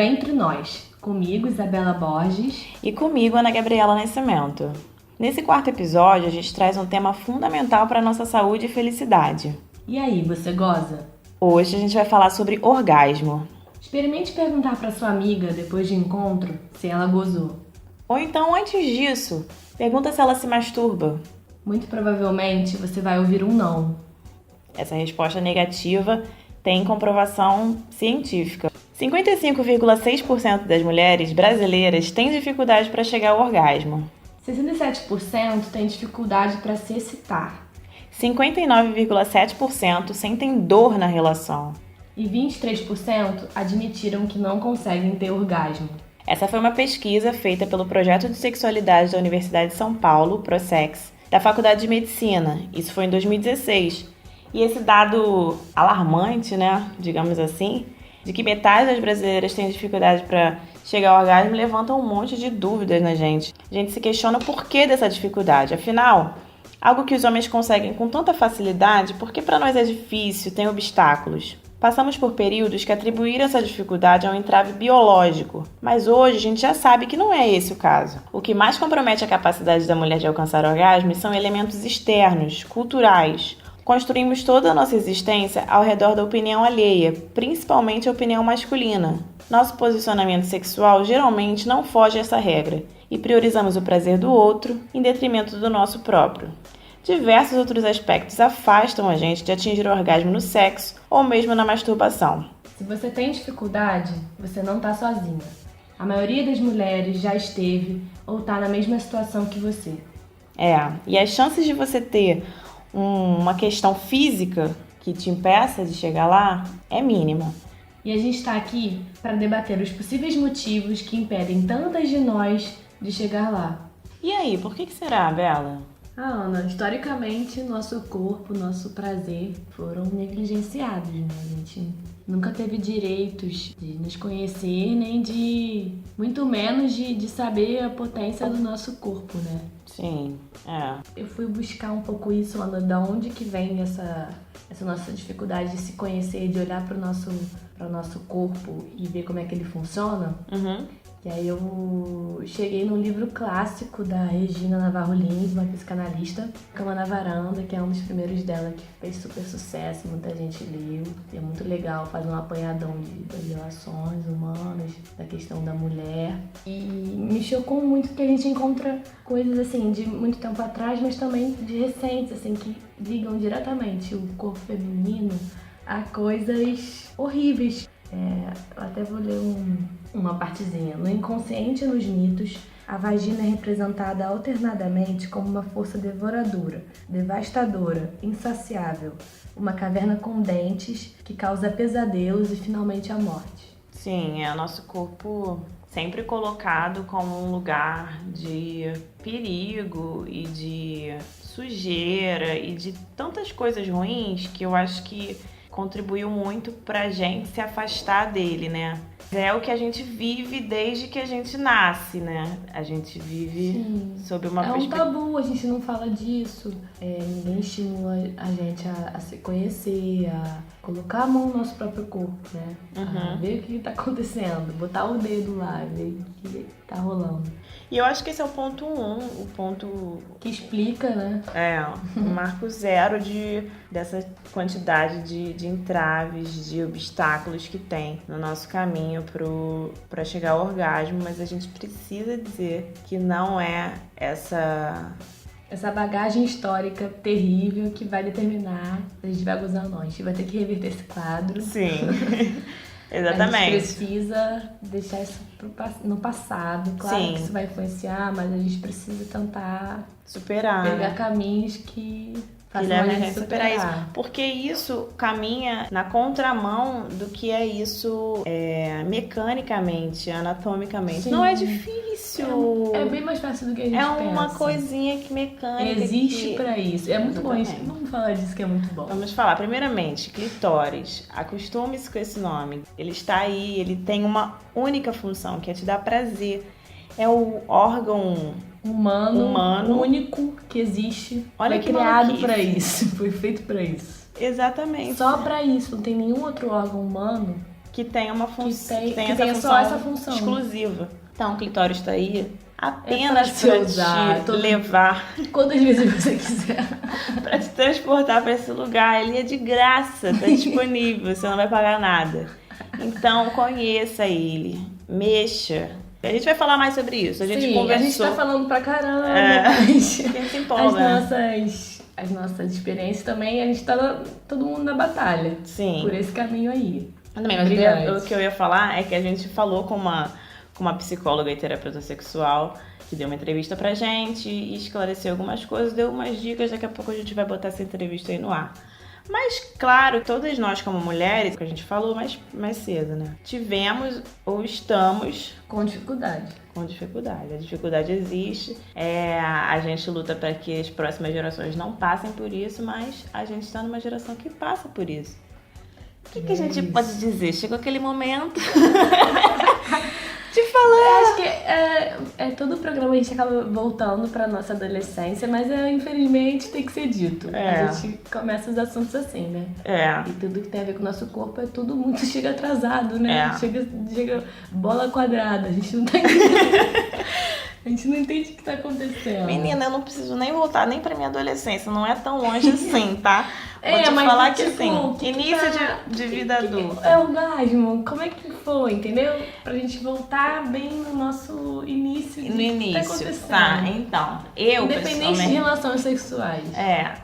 Entre Nós, comigo, Isabela Borges. E comigo, Ana Gabriela Nascimento. Nesse quarto episódio, a gente traz um tema fundamental para a nossa saúde e felicidade. E aí, você goza? Hoje a gente vai falar sobre orgasmo. Experimente perguntar para sua amiga, depois de encontro, se ela gozou. Ou então, antes disso, pergunta se ela se masturba. Muito provavelmente você vai ouvir um não. Essa resposta negativa tem comprovação científica. 55,6% das mulheres brasileiras têm dificuldade para chegar ao orgasmo. 67% têm dificuldade para se excitar. 59,7% sentem dor na relação. E 23% admitiram que não conseguem ter orgasmo. Essa foi uma pesquisa feita pelo Projeto de Sexualidade da Universidade de São Paulo, ProSex, da Faculdade de Medicina. Isso foi em 2016. E esse dado alarmante, digamos assim, de que metade das brasileiras tem dificuldade para chegar ao orgasmo, levanta um monte de dúvidas na gente. A gente se questiona o porquê dessa dificuldade. Afinal, algo que os homens conseguem com tanta facilidade, por que para nós é difícil, tem obstáculos? Passamos por períodos que atribuíram essa dificuldade a um entrave biológico, mas hoje a gente já sabe que não é esse o caso. O que mais compromete a capacidade da mulher de alcançar orgasmo são elementos externos, culturais. Construímos toda a nossa existência ao redor da opinião alheia, principalmente a opinião masculina. Nosso posicionamento sexual geralmente não foge a essa regra e priorizamos o prazer do outro em detrimento do nosso próprio. Diversos outros aspectos afastam a gente de atingir o orgasmo no sexo ou mesmo na masturbação. Se você tem dificuldade, você não está sozinha. A maioria das mulheres já esteve ou está na mesma situação que você. E as chances de você ter uma questão física que te impeça de chegar lá é mínima. E a gente está aqui para debater os possíveis motivos que impedem tantas de nós de chegar lá. E aí, por que será, Bela? Ana, historicamente, nosso corpo, nosso prazer foram negligenciados, né? A gente nunca teve direitos de nos conhecer, nem de, muito menos de saber a potência do nosso corpo, né? Sim, Eu fui buscar um pouco isso, Ana, da onde que vem essa nossa dificuldade de se conhecer, de olhar para o nosso corpo e ver como é que ele funciona. E aí eu cheguei num livro clássico da Regina Navarro Lins, uma psicanalista, Cama na Varanda, que é um dos primeiros dela, que fez super sucesso, muita gente leu. É muito legal, faz um apanhadão das relações humanas, da questão da mulher. E me chocou muito que a gente encontra coisas assim de muito tempo atrás, mas também de recentes, assim, que ligam diretamente o corpo feminino a coisas horríveis. Eu até vou ler uma partezinha. No inconsciente e nos mitos, a vagina é representada alternadamente como uma força devoradora, devastadora, insaciável, uma caverna com dentes que causa pesadelos e finalmente a morte. Sim, é o nosso corpo sempre colocado como um lugar de perigo e de sujeira e de tantas coisas ruins que eu acho que contribuiu muito pra gente se afastar dele, né? É o que a gente vive desde que a gente nasce, né? A gente vive sob uma perspectiva. É um tabu, a gente não fala disso. Ninguém estimula a gente a se conhecer, a colocar a mão no nosso próprio corpo, né? A ver o que tá acontecendo, botar o dedo lá, ver o que tá rolando. E eu acho que esse é o ponto 1, o ponto que explica, né? O marco zero dessa quantidade de entraves, de obstáculos que tem no nosso caminho para chegar ao orgasmo, mas a gente precisa dizer que não é essa bagagem histórica terrível que vai determinar se a gente vai gozar ou não. A gente vai ter que reverter esse quadro. Sim, exatamente. A gente precisa deixar isso no passado. Claro que isso vai influenciar, mas a gente precisa tentar superar, pegar caminhos que leva a gente a superar isso. Porque isso caminha na contramão do que é isso mecanicamente, anatomicamente. Sim. Não é difícil. É bem mais fácil do que a gente pensa. É uma coisinha que mecânica. Existe pra isso. É muito bom. Vamos falar disso que é muito bom. Vamos falar. Primeiramente, clitóris. Acostume-se com esse nome. Ele está aí, ele tem uma única função, que é te dar prazer. É o órgão humano único que existe. Olha, foi criado pra isso. Foi feito pra isso. Exatamente. Só pra isso. Não tem nenhum outro órgão humano que tem uma função, que tem tenha só essa função exclusiva. Então, o clitóris tá aí pra apenas te levar. Quantas vezes você quiser. Pra te transportar pra esse lugar. Ele é de graça, tá disponível, você não vai pagar nada. Então, conheça ele, mexa. A gente vai falar mais sobre isso. A gente conversou. A gente tá falando pra caramba, mas quem se empolga, as nossas experiências também, a gente tá todo mundo na batalha. Sim. Por esse caminho aí. Também, mas o que eu ia falar é que a gente falou com uma psicóloga e terapeuta sexual que deu uma entrevista pra gente e esclareceu algumas coisas, deu umas dicas, daqui a pouco a gente vai botar essa entrevista aí no ar. Mas, claro, todas nós como mulheres, que a gente falou mais cedo, né? Tivemos ou estamos com dificuldade. Com dificuldade. A dificuldade existe. A gente luta para que as próximas gerações não passem por isso, mas a gente está numa geração que passa por isso. O que a gente pode dizer? Chegou aquele momento de falar. Eu acho que todo o programa a gente acaba voltando pra nossa adolescência, mas infelizmente tem que ser dito. A gente começa os assuntos assim, né? E tudo que tem a ver com o nosso corpo tudo muito chega atrasado, né? Chega bola quadrada, a gente não tá entendendo. A gente não entende o que tá acontecendo. Menina, eu não preciso nem voltar nem pra minha adolescência, não é tão longe assim, tá? Vou te mas falar que tipo, assim, início de vida adulta. É orgasmo, como é que foi, entendeu? Pra gente voltar bem no nosso início. No início, que tá acontecendo. Tá, então, eu independente de relações sexuais.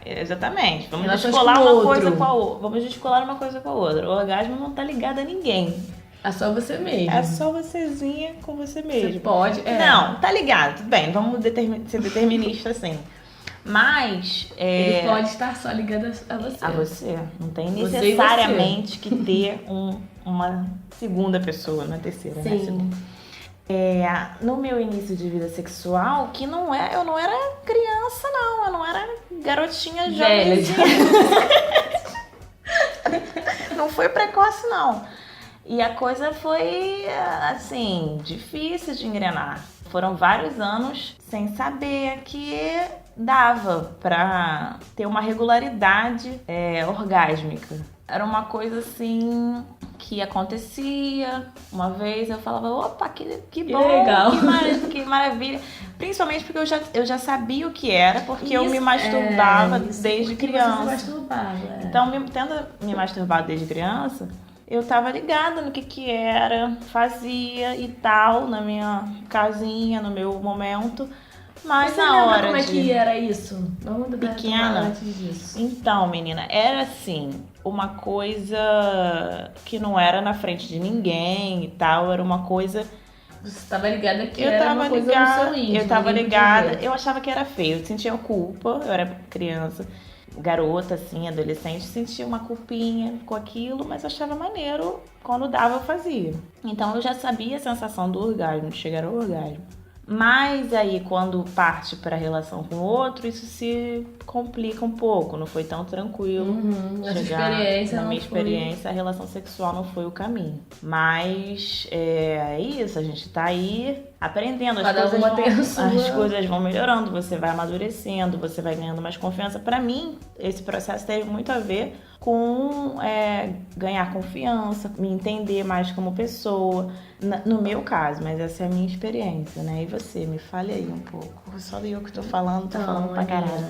Exatamente. Vamos relações descolar com uma coisa com a outra. Vamos descolar uma coisa com a outra. O orgasmo não tá ligado a ninguém. É só você mesmo. É só vocêzinha com você mesmo. Você pode. Não, tá ligado, tudo bem. Vamos ser determinista assim. Mas. Ele pode estar só ligado a você. A você. Não tem necessariamente que ter uma segunda pessoa, uma terceira, Sim. né? No meu início de vida sexual, eu não era criança, não. Eu não era garotinha jovem. Não foi precoce, não. E a coisa foi, assim, difícil de engrenar. Foram vários anos sem saber que dava pra ter uma regularidade orgásmica. Era uma coisa, assim, que acontecia. Uma vez eu falava, opa, que bom, legal. Que maravilha. Principalmente porque eu já sabia o que era, porque eu me masturbava desde criança. Você se masturbava, Então, tendo me masturbado desde criança, eu tava ligada no que era, fazia e tal, na minha casinha, no meu momento. Mas você na hora como é que era isso? Vamos pequena antes disso. Então, menina, era assim, uma coisa que não era na frente de ninguém e tal, era uma coisa... Você tava ligada que era uma coisa no seu íntimo. Eu tava ligada, eu achava que era feio, eu sentia culpa, eu era criança, garota, assim, adolescente, sentia uma culpinha com aquilo, mas achava maneiro, quando dava eu fazia. Então eu já sabia a sensação do orgasmo, de chegar ao orgasmo. Mas aí, quando parte para a relação com o outro, isso se complica um pouco. Não foi tão tranquilo. Na minha experiência, a relação sexual não foi o caminho. Mas é isso, a gente tá aí aprendendo. As coisas vão melhorando, você vai amadurecendo, você vai ganhando mais confiança. Para mim, esse processo teve muito a ver com ganhar confiança, me entender mais como pessoa, no meu caso, mas essa é a minha experiência, né? E você, me fale aí um pouco. Só eu que tô falando pra caralho.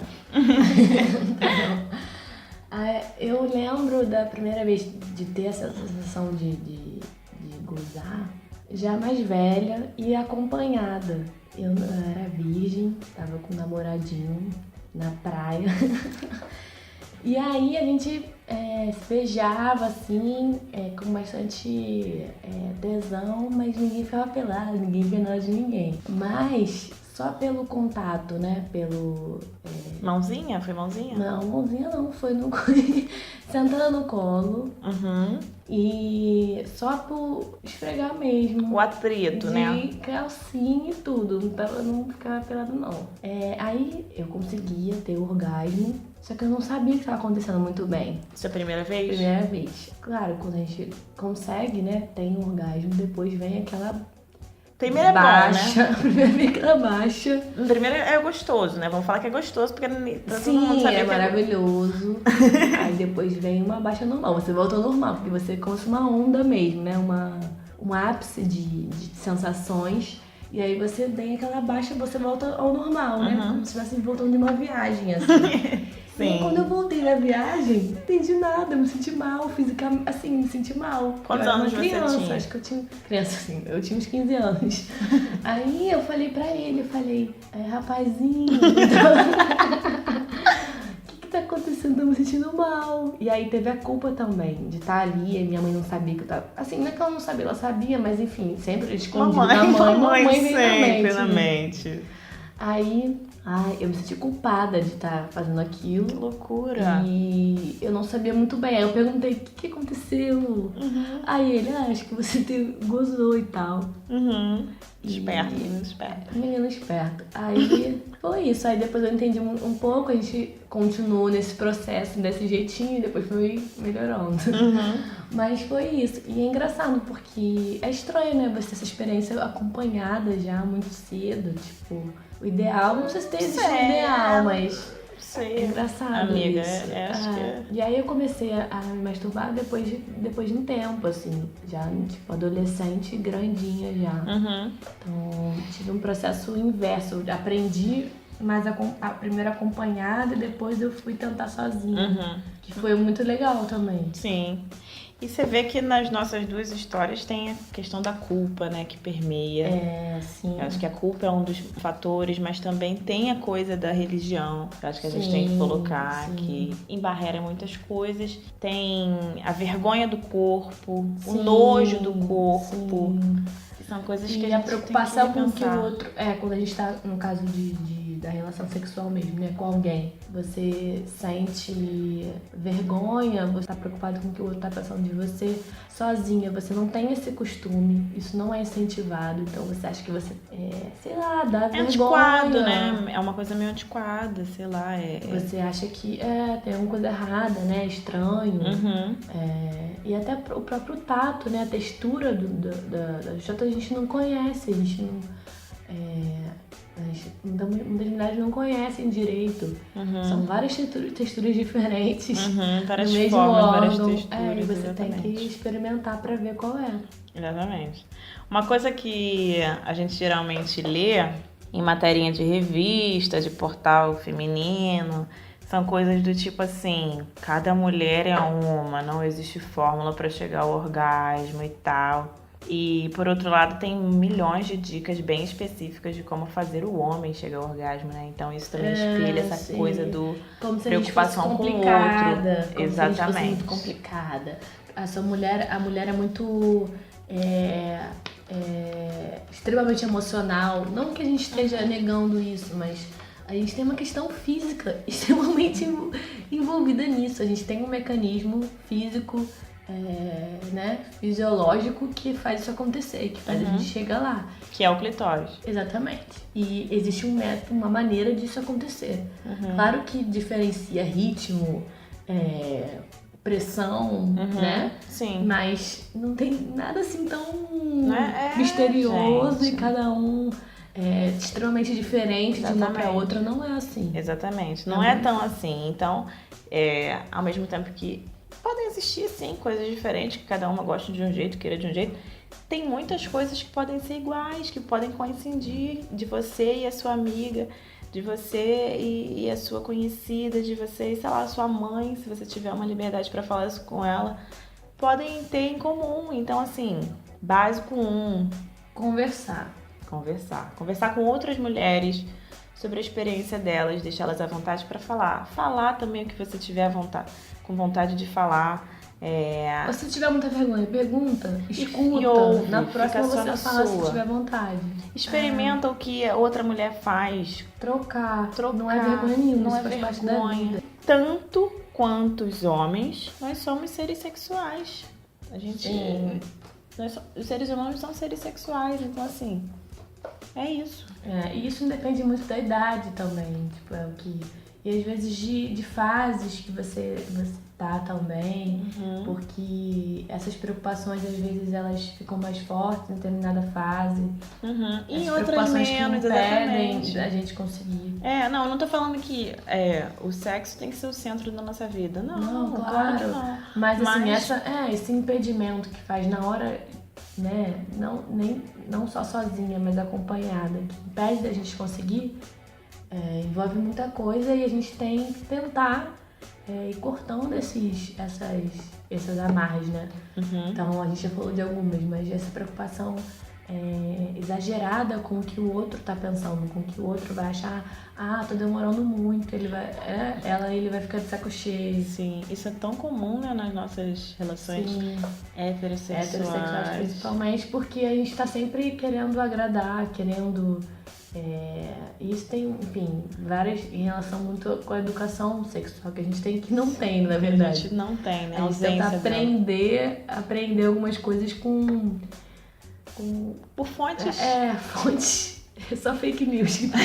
Eu lembro da primeira vez de ter essa sensação de gozar, já mais velha e acompanhada. Eu era virgem, tava com um namoradinho na praia. E aí a gente se beijava assim, com bastante tesão, mas ninguém ficava pelado, ninguém via nada de ninguém. Mas só pelo contato, né? Pelo... Mãozinha? Foi mãozinha? Não, mãozinha não, foi no... sentando no colo. Uhum. E só por esfregar mesmo. O atrito, né? De calcinha e tudo, não ficava pelado não. Aí eu conseguia ter orgasmo, só que eu não sabia o que estava acontecendo muito bem. Sua primeira vez? Primeira vez. Claro, quando a gente consegue, né, tem um orgasmo, depois vem aquela Primeiro é baixa, bom, né? Primeiro fica baixa. Primeiro é gostoso, né? Vamos falar que é gostoso, porque todo mundo Sim, sabe é que maravilhoso. Aí depois vem uma baixa normal. Você volta ao normal, porque você começa uma onda mesmo, né? Um ápice de sensações. E aí você tem aquela baixa, você volta ao normal, né? Como se estivesse voltando de uma viagem, assim. Sim. E aí, quando eu voltei da viagem, não entendi nada, me senti mal, fisicamente, assim, me senti mal. Quantos eu era anos uma você criança, tinha? acho que eu tinha... Criança, assim, eu tinha uns 15 anos. Aí eu falei pra ele, rapazinho... O que tá acontecendo? Eu me sentindo mal. E aí teve a culpa também de estar ali, e minha mãe não sabia que eu tava... Assim, não é que ela não sabia, ela sabia, mas enfim, sempre escondido da mãe. Mamãe veio sempre na na mente. Aí, eu me senti culpada de estar fazendo aquilo. Que loucura. E eu não sabia muito bem. Aí eu perguntei, o que aconteceu? Aí ele, acho que você gozou e tal. Esperto, menino esperto. Menino esperto. Aí foi isso. Aí depois eu entendi um pouco, a gente continuou nesse processo, desse jeitinho, e depois foi melhorando. Mas foi isso. E é engraçado, porque é estranho, né? Você ter essa experiência acompanhada já muito cedo. Tipo, o ideal, não sei se existe um ideal, mas... Sei. É engraçado, amiga, isso. Acho que... E aí eu comecei a me masturbar depois de um tempo, assim. Já, tipo, adolescente grandinha já. Então, tive um processo inverso. Aprendi mais a primeira acompanhada e depois eu fui tentar sozinha. Que foi muito legal também. Sim. E você vê que nas nossas duas histórias tem a questão da culpa, né, que permeia. Sim. Eu acho que a culpa é um dos fatores, mas também tem a coisa da religião. Eu acho que a gente tem que colocar que embarrera muitas coisas. Tem a vergonha do corpo, o nojo do corpo. São coisas que a gente a preocupação tem que com que o pensar. outro... quando a gente tá no caso da relação sexual mesmo, né, com alguém. Você sente vergonha, você tá preocupado com o que o outro tá pensando de você. Sozinha, você não tem esse costume, isso não é incentivado, então você acha que você, sei lá, dá vergonha. É antiquado, né? É uma coisa meio antiquada, sei lá. Você acha que tem alguma coisa errada, né? Estranho. E até o próprio tato, né? A textura da jota a gente não conhece, a gente não... muitas mulheres não conhecem direito. São várias texturas diferentes. Várias no mesmo formas, órgão. várias texturas. E você exatamente. tem que experimentar pra ver qual é. Exatamente. Uma coisa que a gente geralmente lê em materinha de revista, de portal feminino, são coisas do tipo assim, cada mulher é uma, não existe fórmula pra chegar ao orgasmo e tal. E, por outro lado, tem milhões de dicas bem específicas de como fazer o homem chegar ao orgasmo, né? Então, isso também espelha essa coisa do como se preocupação com o outro. Exatamente. Se a gente fosse muito complicada. A mulher é muito... extremamente emocional. Não que a gente esteja negando isso, mas a gente tem uma questão física extremamente envolvida nisso. A gente tem um mecanismo físico... né, fisiológico que faz isso acontecer, que faz a gente chegar lá. Que é o clitóris. Exatamente. E existe um método, uma maneira disso acontecer. Claro que diferencia ritmo, pressão, né? Sim. Mas não tem nada assim tão misterioso, gente. E cada um é extremamente diferente. Exatamente. De uma pra outra. Não é assim. Exatamente. Não é tão assim. Então, ao mesmo tempo que podem existir, sim, coisas diferentes, que cada uma gosta de um jeito, queira de um jeito. Tem muitas coisas que podem ser iguais, que podem coincidir de você e a sua amiga, de você e a sua conhecida, de você e, sei lá, a sua mãe, se você tiver uma liberdade pra falar isso com ela, podem ter em comum. Então, assim, básico 1, conversar com outras mulheres sobre a experiência delas, deixá-las à vontade para falar também o que você tiver com vontade de falar. Se tiver muita vergonha, pergunta, escuta. E ouve, na próxima você fala sua. Se tiver vontade. Experimenta o que a outra mulher faz. Trocar. Não é vergonha nenhuma, não isso é faz parte vergonha. da vida. Tanto quanto os homens, nós somos seres sexuais. Os seres humanos são seres sexuais, então assim, é isso. E isso depende muito da idade também, tipo, é o que e às vezes de fases que você tá também, porque essas preocupações às vezes elas ficam mais fortes em determinada fase. E em outras menos, exatamente. A gente conseguir. Não, eu não tô falando que o sexo tem que ser o centro da nossa vida. Não, claro que não. Mas assim, esse impedimento que faz na hora, né, não só sozinha, mas acompanhada, que impede da gente conseguir, envolve muita coisa e a gente tem que tentar ir cortando essas amarras, né? Então a gente já falou de algumas, mas essa preocupação exagerada com o que o outro tá pensando, com o que o outro vai achar, tô demorando muito, ele vai ficar de saco cheio. Sim, isso é tão comum, né, nas nossas relações heterossexuais. Principalmente porque a gente tá sempre querendo agradar, querendo... isso tem, enfim, várias em relação muito com a educação sexual que a gente tem, que não tem, na verdade. A gente não tem, né? A gente tenta aprender algumas coisas por fontes. Fontes. É só fake news que tem.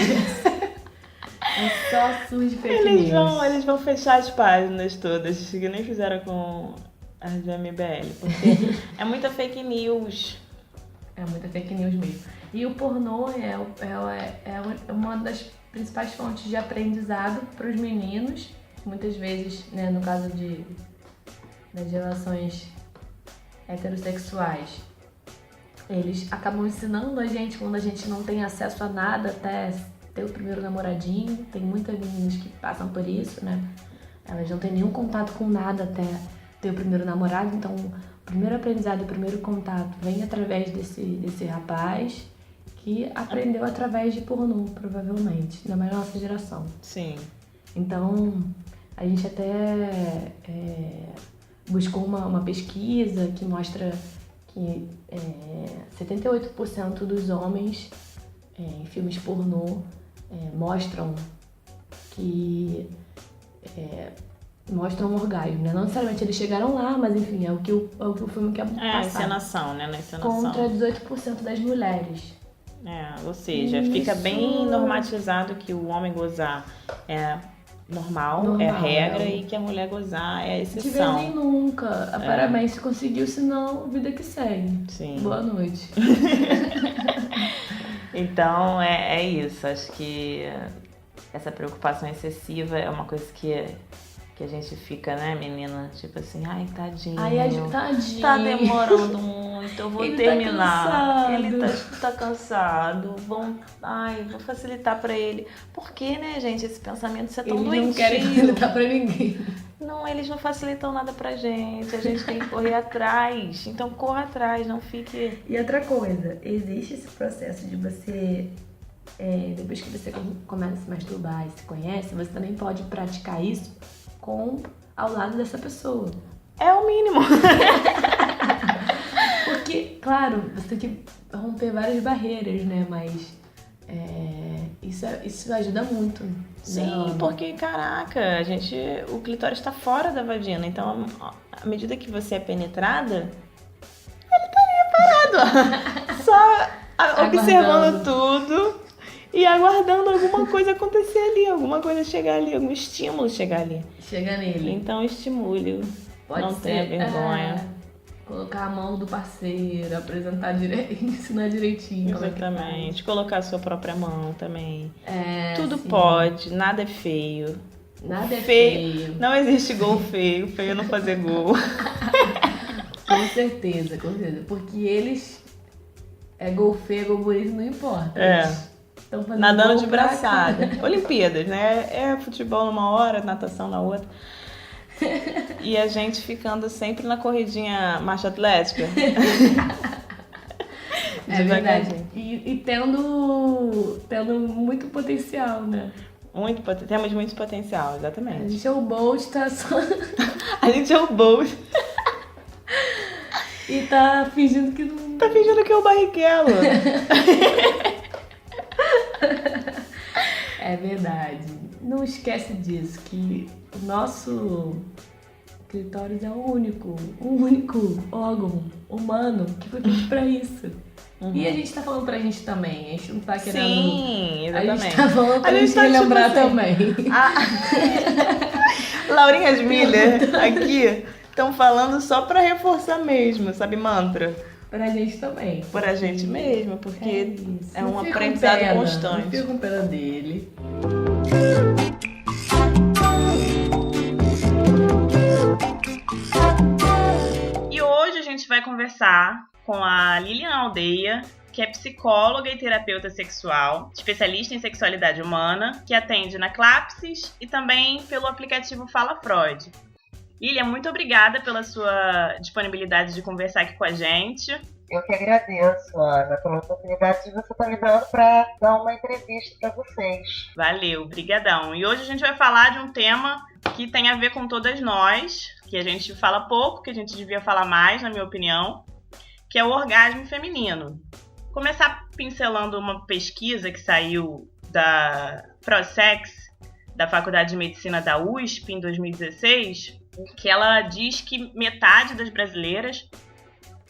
É só surge fake news. Eles vão fechar as páginas todas, que nem fizeram com as do MBL, porque é muita fake news. É muita fake news mesmo. E o pornô é uma das principais fontes de aprendizado para os meninos. Muitas vezes, né, no caso das relações heterossexuais, eles acabam ensinando a gente quando a gente não tem acesso a nada até ter o primeiro namoradinho. Tem muitas meninas que passam por isso, né? Elas não têm nenhum contato com nada até ter o primeiro namorado, então o primeiro aprendizado, o primeiro contato vem através desse rapaz que aprendeu através de pornô, provavelmente, ainda mais na nossa geração. Sim. Então, a gente até buscou uma pesquisa que mostra que 78% dos homens em filmes pornô mostram um orgasmo, né? Não necessariamente eles chegaram lá, mas enfim, é o que o filme quer passar. Encenação, né? Na encenação. Contra 18% das mulheres. Ou seja, fica bem normatizado que o homem gozar é normal, é regra, e que a mulher gozar é exceção. De vez em nunca. Parabéns se conseguiu, senão vida que segue. Sim. Boa noite. Então, é isso. Acho que essa preocupação excessiva é uma coisa que a gente fica, né, menina? Tipo assim, ai, tadinho. Tadinho. Tá demorando muito, eu vou terminar. Ele tá cansado. Vou facilitar pra ele. Por que, né, gente? Esse pensamento é tão doentio. Eles não querem facilitar pra ninguém. Não, eles não facilitam nada pra gente. A gente tem que correr atrás. Então, corra atrás, não fique... E outra coisa, existe esse processo de você... depois que você começa a se masturbar e se conhece, você também pode praticar isso ao lado dessa pessoa. É o mínimo. Porque, claro, você tem que romper várias barreiras, né? Mas isso ajuda muito. Sim, porque, caraca, o clitóris está fora da vagina. Então, à medida que você é penetrada, ele tá ali parado. Só observando tudo e aguardando alguma coisa acontecer ali, alguma coisa chegar ali, algum estímulo chegar ali. Chega nele. Então, estimule-o. Não tenha vergonha. Colocar a mão do parceiro, apresentar direito, ensinar direitinho. Exatamente. Colocar a sua própria mão também. Tudo sim. pode, nada é feio. Nada é feio. Não existe gol feio, feio é não fazer gol. Com certeza. Porque eles... gol feio, gol bonito, não importa. Nadando de braçada. Olimpíadas, né? Futebol numa hora, natação na outra. E a gente ficando sempre na corridinha marcha atlética. Verdade. E tendo muito potencial, né? Temos muito potencial, exatamente. A gente é o Bolt, tá só... A gente é o Bolt. E tá fingindo que não... Tá fingindo que é o Barrichello. É verdade. Não esquece disso, que o nosso clitóris é o único órgão humano que foi feito pra isso. E a gente tá falando pra gente também. A gente não tá querendo... Sim, exatamente. A gente tá falando pra gente lembrar tipo também. Laurinhas Miller aqui estão falando só pra reforçar mesmo, sabe, mantra? Pra gente também. Pra gente mesmo, porque é um aprendizado constante. Não fico com pena dele. E hoje a gente vai conversar com a Lilian Aldeia, que é psicóloga e terapeuta sexual, especialista em sexualidade humana, que atende na Clapsis e também pelo aplicativo Fala Freud. Lilian, muito obrigada pela sua disponibilidade de conversar aqui com a gente. Eu que agradeço, Ana, pela oportunidade de você estar me dando para dar uma entrevista para vocês. Valeu, brigadão. E hoje a gente vai falar de um tema que tem a ver com todas nós, que a gente fala pouco, que a gente devia falar mais, na minha opinião, que é o orgasmo feminino. Começar pincelando uma pesquisa que saiu da ProSex, da Faculdade de Medicina da USP, em 2016, que ela diz que metade das brasileiras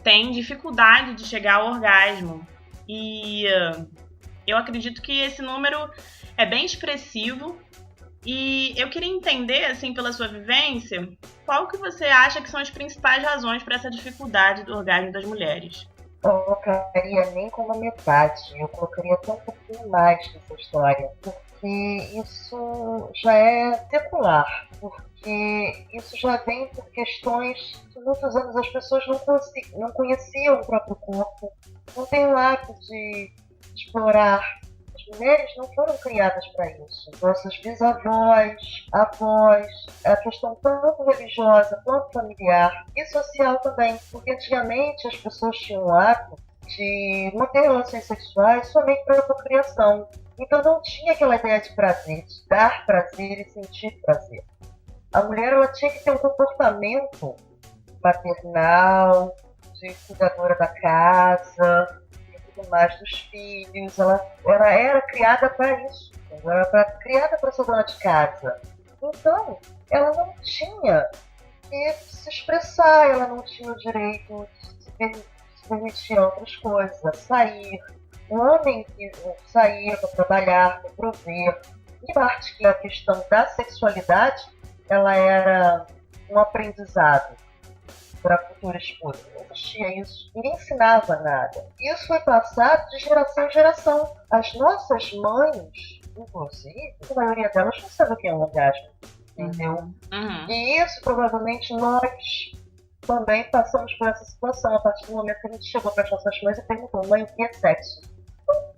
tem dificuldade de chegar ao orgasmo. E eu acredito que esse número é bem expressivo. E eu queria entender, assim, pela sua vivência, qual que você acha que são as principais razões para essa dificuldade do orgasmo das mulheres? Eu não colocaria nem como metade, eu colocaria até um pouquinho mais nessa história, porque isso já é secular, porque isso já vem por questões que muitos anos as pessoas não conheciam o próprio corpo, não têm o hábito de explorar. As mulheres não foram criadas para isso. Nossas bisavós, avós, a questão tanto religiosa quanto familiar e social também, porque antigamente as pessoas tinham o hábito de manter relações sexuais somente para a procriação. Então não tinha aquela ideia de prazer, de dar prazer e sentir prazer. A mulher ela tinha que ter um comportamento maternal, de cuidadora da casa, mais dos filhos, ela era criada para isso, ela era criada para ser dona de casa. Então, ela não tinha que se expressar, ela não tinha o direito de se permitir outras coisas, a sair. O homem que saía para trabalhar, para prover. E parte que a questão da sexualidade, ela era um aprendizado para a futura esposa. Não existia isso. Ninguém ensinava nada. Isso foi passado de geração em geração. As nossas mães, inclusive, a maioria delas não sabe o que é um orgasmo. Entendeu? Uhum. E isso, provavelmente, nós também passamos por essa situação a partir do momento que a gente chegou para as nossas mães e perguntou: mãe, o que é sexo?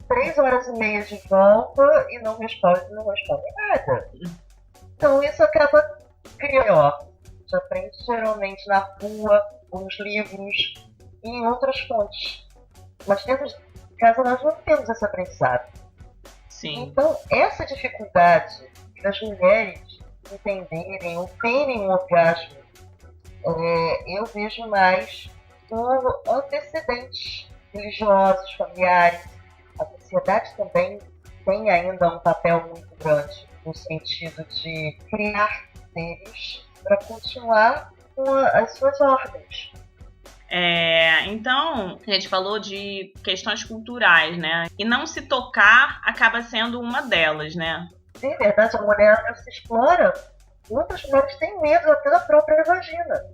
3 horas e meia de volta e não responde nada. Então isso acaba criando. A gente aprende geralmente na rua, ou nos livros e em outras fontes. Mas dentro de casa nós não temos esse aprendizado. Sim. Então, essa dificuldade das mulheres entenderem ou terem um orgasmo, eu vejo mais por antecedentes religiosos, familiares. A sociedade também tem ainda um papel muito grande no sentido de criar seres para continuar com as suas ordens. Então, a gente falou de questões culturais, né? E não se tocar acaba sendo uma delas, né? Sim, é verdade, a mulher não se explora. Muitas mulheres têm medo até da própria vagina.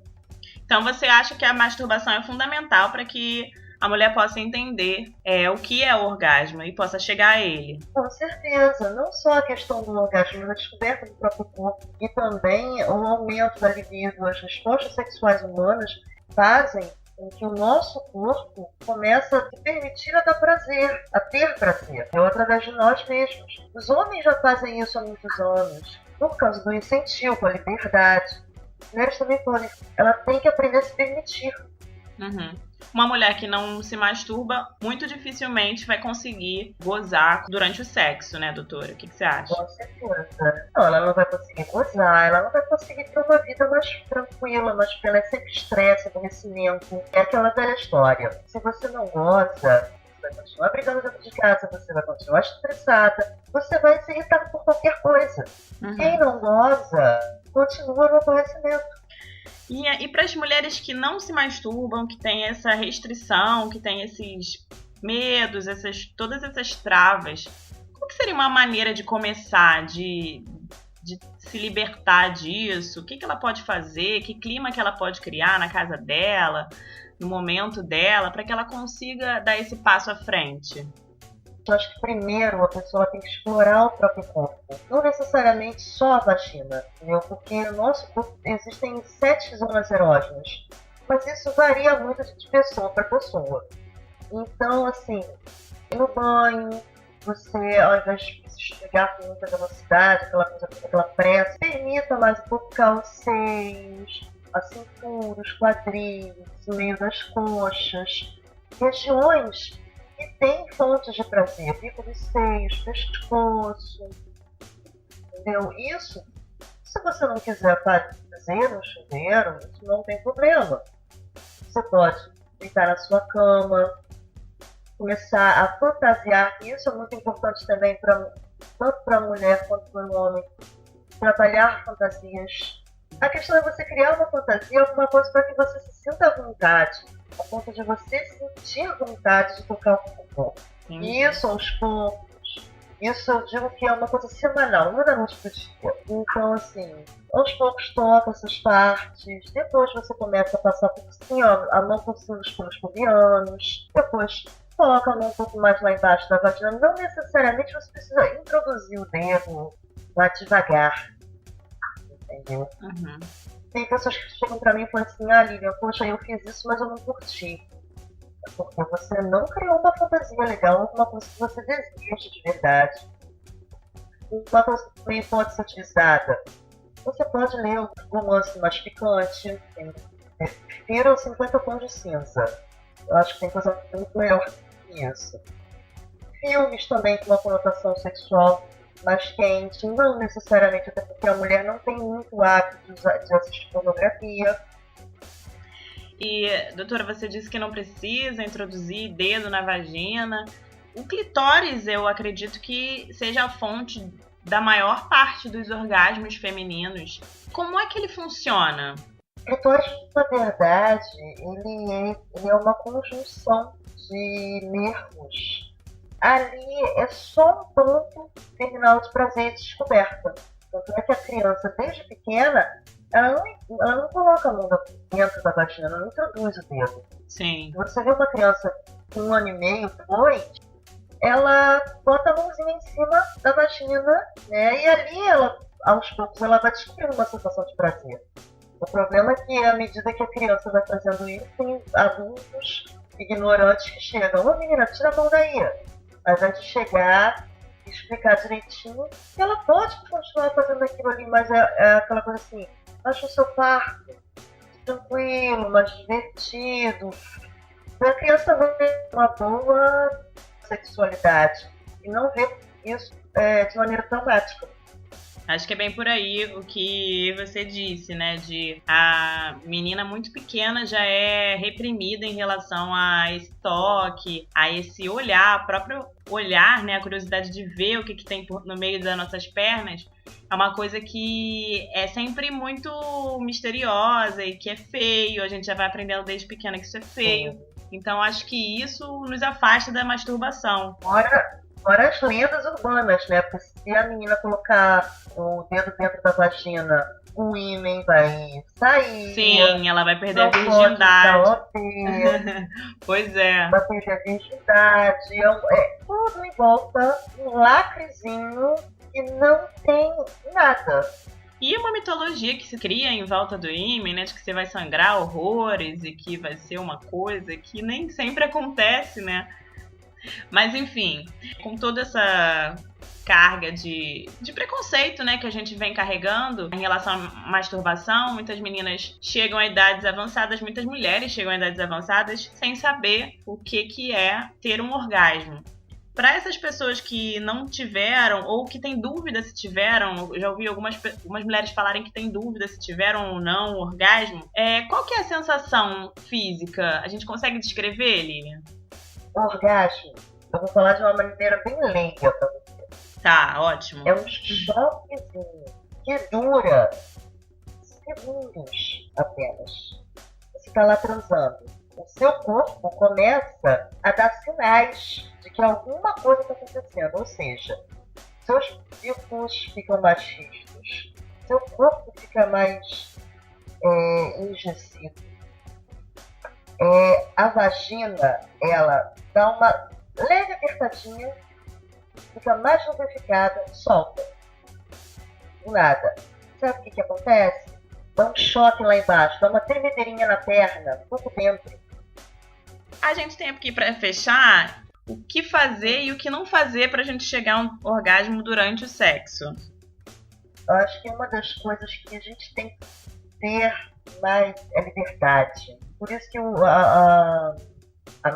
Então, você acha que a masturbação é fundamental para que a mulher possa entender o que é o orgasmo e possa chegar a ele? Com certeza, não só a questão do orgasmo, mas a descoberta do próprio corpo e também o aumento da libido. As respostas sexuais humanas fazem com que o nosso corpo comece a se permitir a dar prazer, a ter prazer. É através de nós mesmos. Os homens já fazem isso há muitos anos, por causa do incentivo, a liberdade. As mulheres também podem. Ela tem que aprender a se permitir. Uhum. Uma mulher que não se masturba muito dificilmente vai conseguir gozar durante o sexo, né, doutora? O que você acha? Com certeza. Não, ela não vai conseguir gozar, ela não vai conseguir ter uma vida mais tranquila, mais plena. É sempre estresse, aborrecimento. É aquela velha história. Se você não goza, você vai continuar brigando dentro de casa, você vai continuar estressada, você vai se irritar por qualquer coisa. Uhum. Quem não goza, continua no aborrecimento. E para as mulheres que não se masturbam, que tem essa restrição, que tem esses medos, todas essas travas, qual que seria uma maneira de começar, de se libertar disso? O que ela pode fazer? Que clima que ela pode criar na casa dela, no momento dela, para que ela consiga dar esse passo à frente? Eu acho que primeiro a pessoa tem que explorar o próprio corpo. Não necessariamente só a vagina, entendeu? Porque no nosso corpo existem 7 zonas erógenas. Mas isso varia muito de pessoa para pessoa. Então, assim, no banho, você, ao invés de se esfregar com muita velocidade, aquela pressa, permita mais um pouco ficar os seios, a cintura, os quadris, o meio das coxas, regiões que têm fontes de prazer, bico dos seios, pescoço, entendeu? Isso, se você não quiser fazer no chuveiro, isso não tem problema. Você pode deitar na sua cama, começar a fantasiar, isso é muito importante também, tanto para a mulher quanto para o homem, trabalhar fantasias. A questão é você criar uma fantasia, alguma coisa para que você se sinta à vontade, a ponto de você sentir vontade de tocar o corpo. Isso aos poucos, isso eu digo que é uma coisa semanal, não é da noite para o dia. Então, assim, aos poucos toca essas partes, depois você começa a passar por cima, a mão por cima dos pelos pubianos, depois coloca a mão um pouco mais lá embaixo da vagina. Não necessariamente você precisa introduzir o dedo lá devagar, entendeu? Uhum. Tem pessoas que chegam pra mim e falam assim: ah, Lilian, poxa, eu fiz isso, mas eu não curti. Porque você não criou uma fantasia legal, alguma coisa que você deseja de verdade. Uma coisa que também pode ser utilizada. Você pode ler um romance mais picante, Fira os 50 Tons de Cinza. Eu acho que tem coisa muito melhor que isso. Filmes também com uma conotação sexual mais quente, não necessariamente, até porque a mulher não tem muito hábito de assistir pornografia. E, doutora, você disse que não precisa introduzir dedo na vagina. O clitóris, eu acredito que seja a fonte da maior parte dos orgasmos femininos. Como é que ele funciona? O clitóris, na verdade, ele é uma conjunção de nervos. Ali é só um ponto terminal de prazer descoberta. Tanto é que a criança, desde pequena, ela não coloca a mão dentro da vagina, ela não introduz o dedo. Sim. Você vê uma criança com 1 ano e meio, 2, ela bota a mãozinha em cima da vagina, né? E ali, aos poucos, ela vai descobrindo uma sensação de prazer. O problema é que, à medida que a criança vai fazendo isso, tem adultos ignorantes que chegam: ô menina, tira a mão daí. Ao invés de chegar e explicar direitinho, ela pode continuar fazendo aquilo ali, mas é aquela coisa assim: acha o seu quarto tranquilo, mais divertido. A criança vai ter uma boa sexualidade e não vê isso de maneira traumática. Acho que é bem por aí o que você disse, né? De a menina muito pequena já é reprimida em relação a esse toque, a esse olhar, o próprio olhar, né? A curiosidade de ver o que tem no meio das nossas pernas. É uma coisa que é sempre muito misteriosa e que é feio. A gente já vai aprendendo desde pequena que isso é feio. Então acho que isso nos afasta da masturbação. Fora as lendas urbanas, né? Porque se a menina colocar o dedo dentro da vagina, o ímen vai sair. Sim, ela vai perder a virgindade. Pois é. Vai perder a virgindade. É tudo em volta, um lacrezinho e não tem nada. E uma mitologia que se cria em volta do ímen, né? De que você vai sangrar horrores e que vai ser uma coisa que nem sempre acontece, né? Mas enfim, com toda essa carga de preconceito, né, que a gente vem carregando em relação à masturbação, muitas meninas chegam a idades avançadas, muitas mulheres chegam a idades avançadas sem saber o que é ter um orgasmo. Para essas pessoas que não tiveram ou que têm dúvida se tiveram, eu já ouvi algumas mulheres falarem que têm dúvida se tiveram ou não o orgasmo, qual que é a sensação física? A gente consegue descrever, Lilian? O orgasmo, eu vou falar de uma maneira bem leiga pra você. Tá, ótimo. É um choquezinho que dura segundos apenas. Você tá lá transando. o seu corpo começa a dar sinais de que alguma coisa está acontecendo. Ou seja, seus picos ficam mais xistos, seu corpo fica mais enrijecido. A vagina, ela dá uma leve apertadinha, fica mais lubrificada, solta. Do nada. Sabe o que acontece? Dá um choque lá embaixo, dá uma tremedeirinha na perna, pouco dentro. A gente tem aqui para fechar o que fazer e o que não fazer pra gente chegar a um orgasmo durante o sexo. Eu acho que uma das coisas que a gente tem que ter mais é liberdade. Por isso que a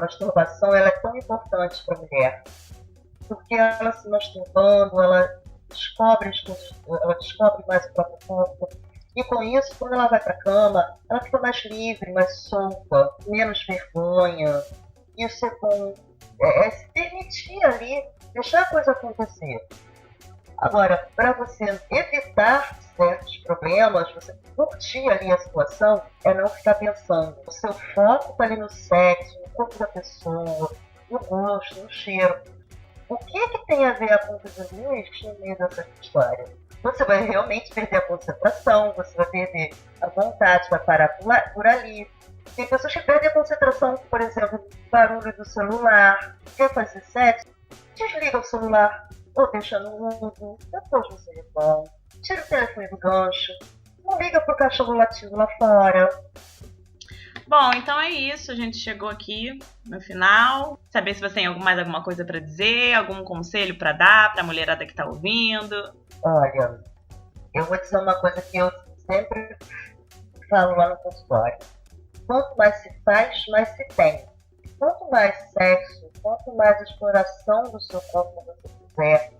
masturbação ela é tão importante para a mulher. Porque ela se masturbando, ela descobre as coisas, ela descobre mais o próprio corpo. E com isso, quando ela vai para a cama, ela fica mais livre, mais solta, menos vergonha. Isso é bom. É se permitir ali, deixar a coisa acontecer. Agora, para você evitar certos problemas, você curtir ali a situação, é não ficar pensando. O seu foco está ali no sexo, no corpo da pessoa, no gosto, no cheiro. O que tem a ver a conta de luz no meio dessa história? Você vai realmente perder a concentração, você vai perder a vontade, vai parar por ali. Tem pessoas que perdem a concentração, por exemplo, no barulho do celular. Quer fazer sexo? Desliga o celular ou deixa no mudo, depois você revolve. Tira o telefone do gancho, não liga pro cachorro latindo lá fora. Bom, então é isso. A gente chegou aqui no final. Saber se você tem mais alguma coisa para dizer, algum conselho para dar pra mulherada que tá ouvindo. Olha, eu vou dizer uma coisa que eu sempre falo lá no consultório. Quanto mais se faz, mais se tem. Quanto mais sexo, quanto mais exploração do seu corpo você fizer,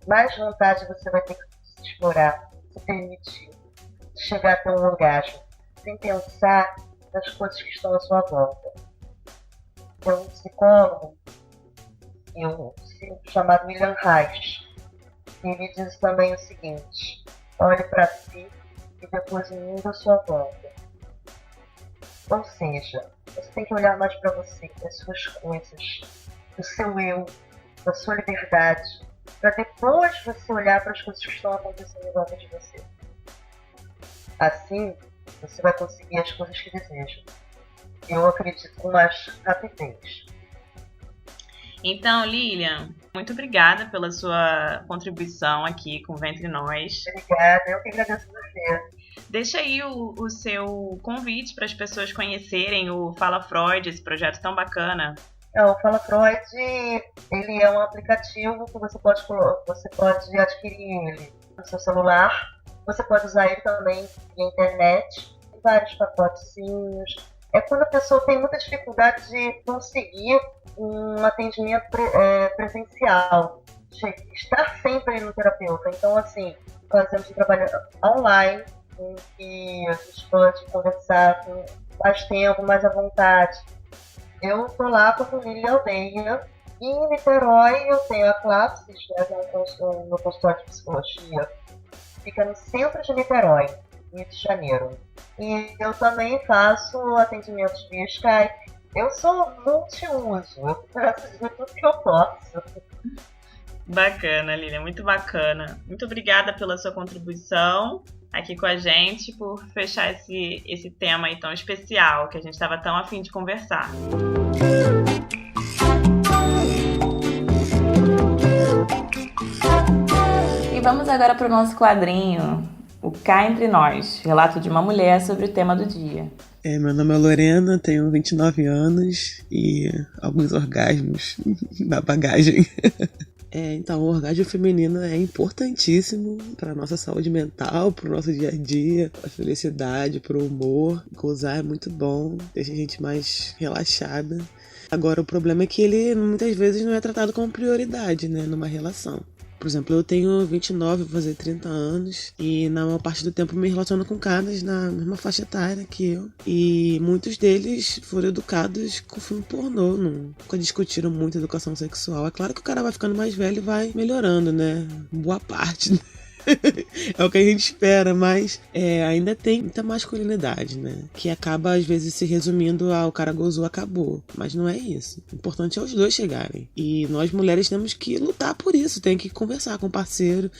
mais vontade você vai ter que se explorar, se permitir, chegar até um orgasmo, sem pensar nas coisas que estão à sua volta. Tem um psicólogo, chamado William Reich, ele diz também o seguinte: olhe para si e depois o mundo à sua volta. Ou seja, você tem que olhar mais para você, para as suas coisas, para o seu eu, para a sua liberdade, para depois você olhar para as coisas que estão acontecendo em volta de você. Assim, você vai conseguir as coisas que deseja. Eu acredito com mais rapidez. Então, Lilian, muito obrigada pela sua contribuição aqui com Ventre Nós. Obrigada, eu que agradeço você. Deixa aí o seu convite para as pessoas conhecerem o Fala Freud, esse projeto tão bacana. O Fala Freud, ele é um aplicativo que você pode adquirir ele no seu celular. Você pode usar ele também na internet, em vários pacotezinhos. É quando a pessoa tem muita dificuldade de conseguir um atendimento presencial, de estar sempre no terapeuta. Então, assim, fazemos um trabalho online, em que a gente pode conversar com mais tempo, mais à vontade. Eu estou lá com a família Aldeia, e em Niterói eu tenho a Clapsis, né, no consultório de psicologia, fica no centro de Niterói, Rio de Janeiro. E eu também faço atendimentos via Skype. Eu sou multiuso, eu faço de tudo que eu posso. Bacana, Lilian, muito bacana. Muito obrigada pela sua contribuição aqui com a gente, por fechar esse tema aí tão especial, que a gente estava tão a fim de conversar. E vamos agora para o nosso quadrinho, o Cá Entre Nós, relato de uma mulher sobre o tema do dia. Meu nome é Lorena, tenho 29 anos e alguns orgasmos na bagagem. Então, o orgasmo feminino é importantíssimo para a nossa saúde mental, para o nosso dia a dia, para a felicidade, para o humor. Gozar é muito bom, deixa a gente mais relaxada. Agora, o problema é que ele muitas vezes não é tratado como prioridade, né, numa relação. Por exemplo, eu tenho 29, vou fazer 30 anos e na maior parte do tempo me relaciono com caras na mesma faixa etária que eu. E muitos deles foram educados com filme pornô, nunca discutiram muito educação sexual. É claro que o cara vai ficando mais velho e vai melhorando, né? Boa parte, né? É o que a gente espera, mas ainda tem muita masculinidade, né? Que acaba, às vezes, se resumindo ao cara gozou, acabou. Mas não é isso. O importante é os dois chegarem. E nós, mulheres, temos que lutar por isso. Tem que conversar com o parceiro.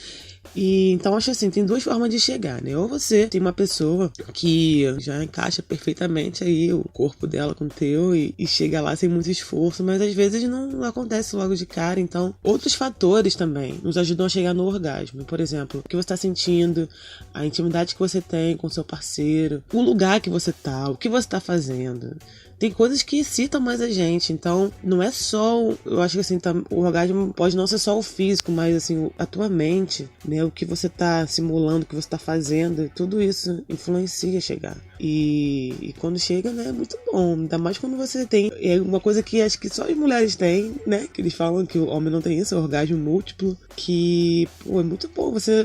E então acho assim, tem duas formas de chegar, né? Ou você tem uma pessoa que já encaixa perfeitamente aí o corpo dela com o teu e chega lá sem muito esforço, mas às vezes não acontece logo de cara. Então outros fatores também nos ajudam a chegar no orgasmo. Por exemplo, o que você está sentindo, a intimidade que você tem com o seu parceiro, o lugar que você tá, o que você está fazendo. Tem coisas que excitam mais a gente, então não é só, eu acho que assim, o orgasmo pode não ser só o físico, mas assim, a tua mente, né, o que você tá simulando, o que você tá fazendo, tudo isso influencia a chegar. E quando chega, né, é muito bom, ainda mais quando você tem, é uma coisa que acho que só as mulheres têm, né, que eles falam que o homem não tem isso, é o orgasmo múltiplo, que, pô, é muito bom, você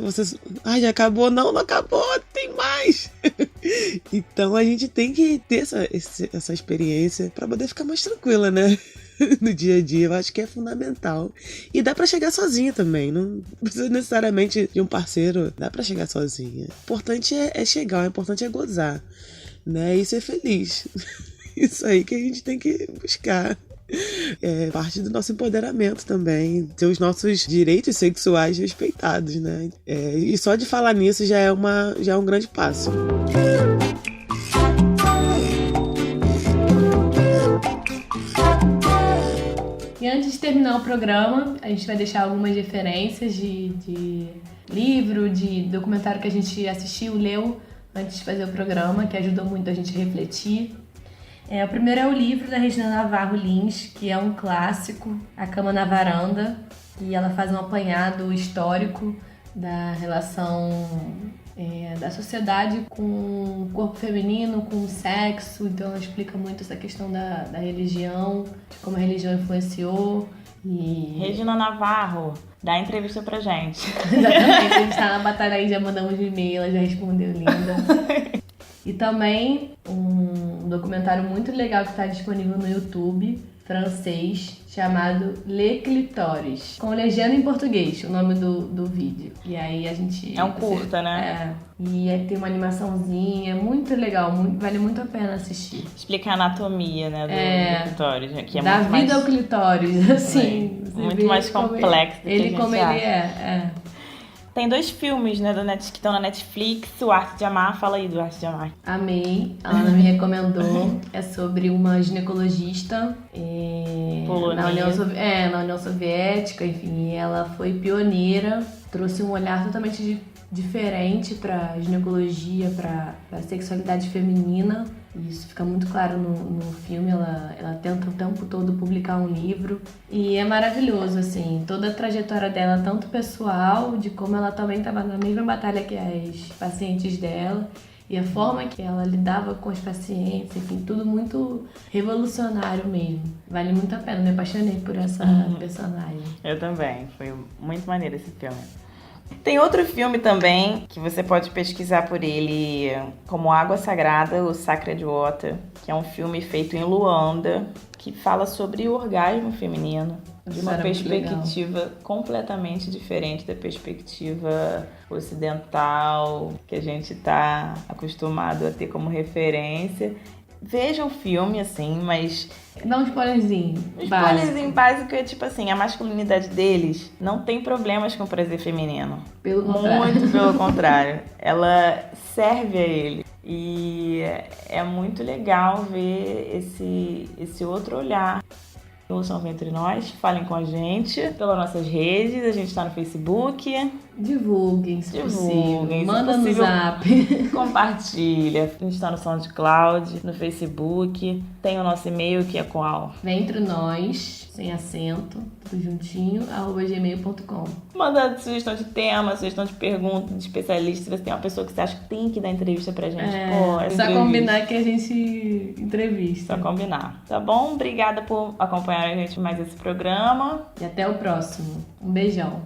já acabou, não acabou, tem mais! Então a gente tem que ter essa experiência pra poder ficar mais tranquila, né? No dia a dia, eu acho que é fundamental. E dá pra chegar sozinha também, não precisa necessariamente de um parceiro, dá pra chegar sozinha. O importante é chegar, o importante é gozar, né? E ser feliz. Isso aí que a gente tem que buscar. É parte do nosso empoderamento também, ter os nossos direitos sexuais respeitados, né? E só de falar nisso já é um grande passo. E antes de terminar o programa, a gente vai deixar algumas referências de livro, de documentário que a gente assistiu, leu antes de fazer o programa, que ajudou muito a gente a refletir. O primeiro é o livro da Regina Navarro Lins, que é um clássico, A Cama na Varanda, e ela faz um apanhado histórico da relação da sociedade com o corpo feminino, com o sexo. Então ela explica muito essa questão da religião, de como a religião influenciou. Regina Navarro, dá entrevista pra gente. Exatamente, a gente tá na batalha aí, já mandamos um e-mail, ela já respondeu, linda. E também um documentário muito legal que está disponível no YouTube, francês, chamado Le Clitoris, com legenda em português, o nome do vídeo. E aí a gente... É um curta, né? E aí tem uma animaçãozinha, muito legal, vale muito a pena assistir. Explica a anatomia, né, do clitóris, que é da muito vida mais... ao clitóris, assim. Muito mais complexo do que a gente como acha. ele é. Tem 2 filmes, né, que estão na Netflix, O Arte de Amar. Fala aí do Arte de Amar. Amei, a Ana me recomendou. É sobre uma ginecologista na União Soviética, enfim, ela foi pioneira, trouxe um olhar totalmente diferente para a ginecologia, para a sexualidade feminina. Isso fica muito claro no filme. Ela tenta o tempo todo publicar um livro e é maravilhoso, assim, toda a trajetória dela, tanto pessoal, de como ela também estava na mesma batalha que as pacientes dela, e a forma que ela lidava com os pacientes, enfim, tudo muito revolucionário mesmo. Vale muito a pena, me apaixonei por essa personagem. Eu também, foi muito maneiro esse filme. Tem outro filme também, que você pode pesquisar por ele, como Água Sagrada, o Sacred Water, que é um filme feito em Luanda, que fala sobre o orgasmo feminino, de uma perspectiva completamente diferente da perspectiva ocidental, que a gente está acostumado a ter como referência. Veja o filme, assim, mas... Dá um spoilerzinho básico é tipo assim, a masculinidade deles não tem problemas com o prazer feminino. Pelo contrário. Muito pelo contrário. Ela serve a ele. E é muito legal ver esse outro olhar. Ouçam Entre Nós, falem com a gente pelas nossas redes, a gente está no Facebook. Divulguem, se possível. Manda no Zap. Compartilha. A gente está no SoundCloud, no Facebook. Tem o nosso e-mail, que é qual? Vem Entre Nós, sem acento, tudo juntinho, @gmail.com. Manda sugestão de tema, sugestão de pergunta, de especialista. Se você tem uma pessoa que você acha que tem que dar entrevista pra gente. Só combinar que a gente entrevista. Só combinar. Tá bom? Obrigada por acompanhar a gente mais esse programa. E até o próximo. Um beijão.